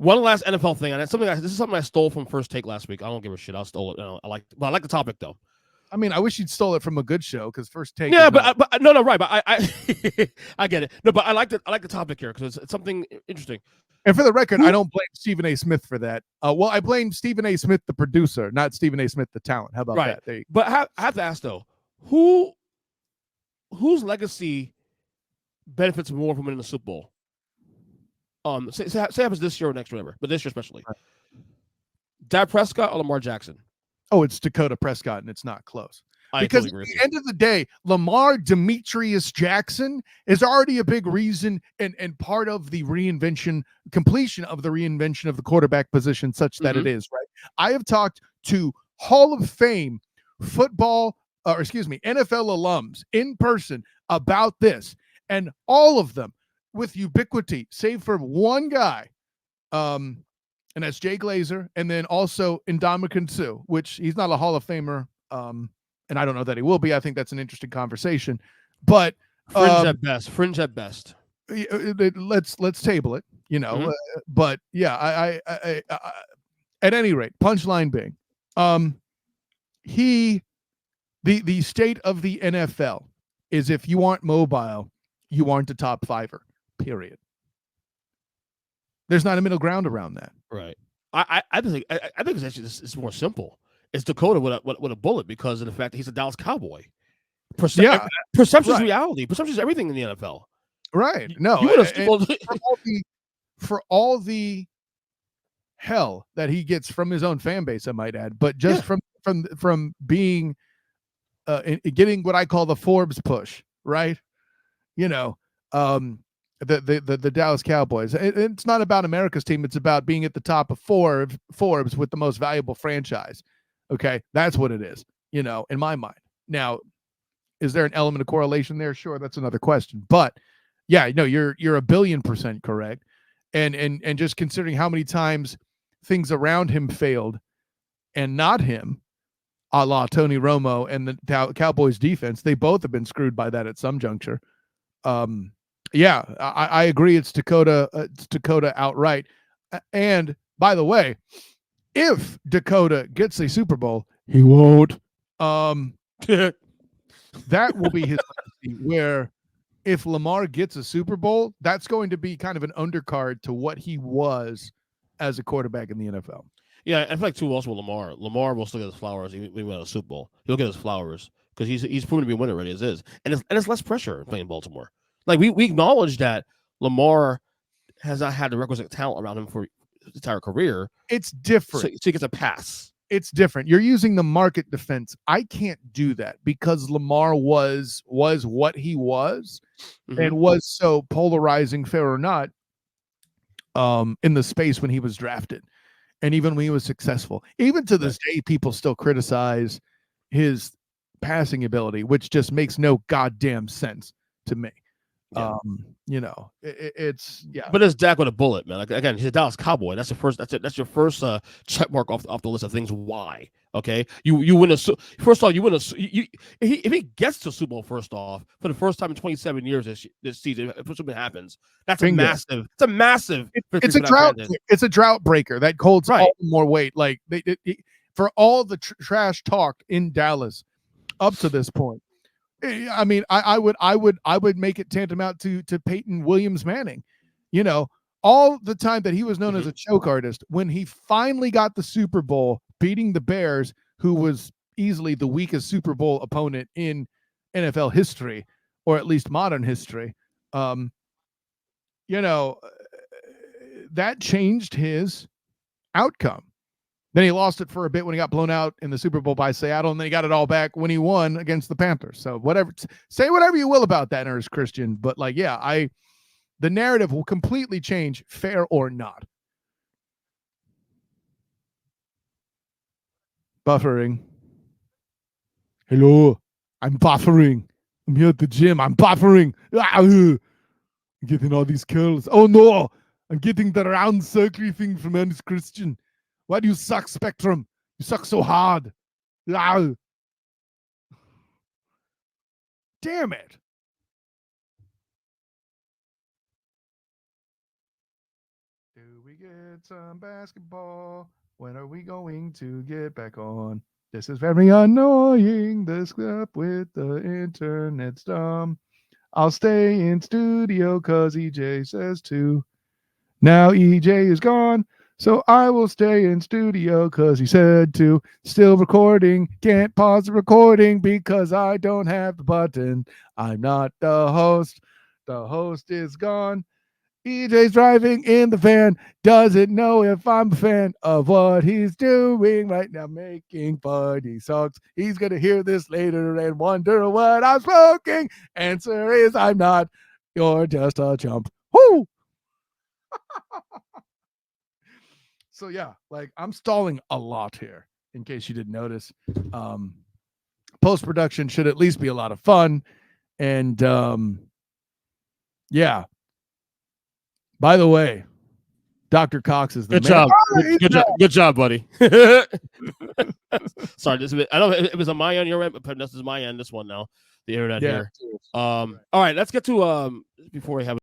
One last NFL thing, and this is something I stole from First Take last week. I don't give a shit. I stole it. I like the topic though. I mean, I wish you'd stole it from a good show because First Take. Yeah, but no, right. But I I get it. No, but I like the topic here because it's something interesting. And for the record, I don't blame Stephen A. Smith for that. Well, I blame Stephen A. Smith, the producer, not Stephen A. Smith, the talent. How about that? But I have to ask though, whose legacy benefits more from winning the Super Bowl? Say happens this year or next, whatever, but this year especially. Right. Dak Prescott or Lamar Jackson? Oh, it's Dakota Prescott, and it's not close. Because totally at the end of the day, Lamar Demetrius Jackson is already a big reason and part of the completion of the reinvention of the quarterback position such that it is, right? I have talked to Hall of Fame NFL alums in person about this, and all of them with ubiquity, save for one guy, and that's Jay Glazer, and then also Ndamukong Suh, which he's not a Hall of Famer, and I don't know that he will be. I think that's an interesting conversation, but fringe at best. Let's table it, but yeah, I at any rate, punchline being, the state of the NFL is if you aren't mobile, you aren't a top fiver, period. There's not a middle ground around that. Right. I think it's actually it's more simple. It's Dakota with a bullet because of the fact that he's a Dallas Cowboy. Perception is reality. Perception is everything in the NFL. Right. No. For all the hell that he gets from his own fan base, I might add, but just from being getting what I call the Forbes push, right? The Dallas Cowboys. It's not about America's team. It's about being at the top of Forbes with the most valuable franchise. Okay, that's what it is. In my mind. Now, is there an element of correlation there? Sure, that's another question. But yeah, no, you're 1,000,000,000% correct. And just considering how many times things around him failed, and not him, a la Tony Romo and the Cowboys defense, they both have been screwed by that at some juncture. Yeah, I agree. It's Dakota outright. And by the way, if Dakota gets a Super Bowl, he won't. That will be his legacy, where if Lamar gets a Super Bowl, that's going to be kind of an undercard to what he was as a quarterback in the NFL. Yeah, I feel like too also with Lamar. Lamar will still get his flowers even when he win a Super Bowl. He'll get his flowers because he's proven to be a winner already as is. And it's less pressure playing Baltimore. Like we acknowledge that Lamar has not had the requisite talent around him for his entire career. It's different. So he gets a pass. It's different. You're using the market defense. I can't do that because Lamar was what he was and was so polarizing, fair or not, in the space when he was drafted. And even when he was successful, even to this day, people still criticize his passing ability, which just makes no goddamn sense to me. Yeah. It's but it's Dak with a bullet, man. Like, again, he's a Dallas Cowboy. That's your first check mark off the list of things. Why? Okay, you win first off. You win if he gets to Super Bowl first off for the first time in 27 years this season, if something happens, that's a massive. It's a massive. It's a drought. It's a drought breaker that holds all the more weight. Like for all the trash talk in Dallas up to this point. I mean, I would make it tantamount to Peyton Williams Manning, all the time that he was known as a choke artist. When he finally got the Super Bowl, beating the Bears, who was easily the weakest Super Bowl opponent in NFL history, or at least modern history, that changed his outcome. Then he lost it for a bit when he got blown out in the Super Bowl by Seattle, and then he got it all back when he won against the Panthers. So say whatever you will about that, Ernest Christian, but the narrative will completely change, fair or not. Buffering. Hello, I'm buffering. I'm here at the gym. I'm buffering. I'm getting all these curls. Oh no, I'm getting the round circly thing from Ernest Christian. Why do you suck, Spectrum? You suck so hard. Damn it. Do we get some basketball? When are we going to get back on? This is very annoying. This up with the internet's dumb. I'll stay in studio cause EJ says to. Now EJ is gone, so I will stay in studio cause he said to. Still recording, can't pause the recording because I don't have the button. I'm not the host. The host is gone. EJ's driving in the van, doesn't know if I'm a fan of what he's doing right now, making funny songs. He's going to hear this later and wonder what I'm smoking. Answer is I'm not. You're just a chump. Whoo! So, yeah, like I'm stalling a lot here, in case you didn't notice. Post-production should at least be a lot of fun. And, yeah. By the way, Dr. Cox is the Good job. Good job, buddy. Sorry, I don't know if it was on my end, your end, but this is my end. This one now, the internet here. All right, let's get to before we have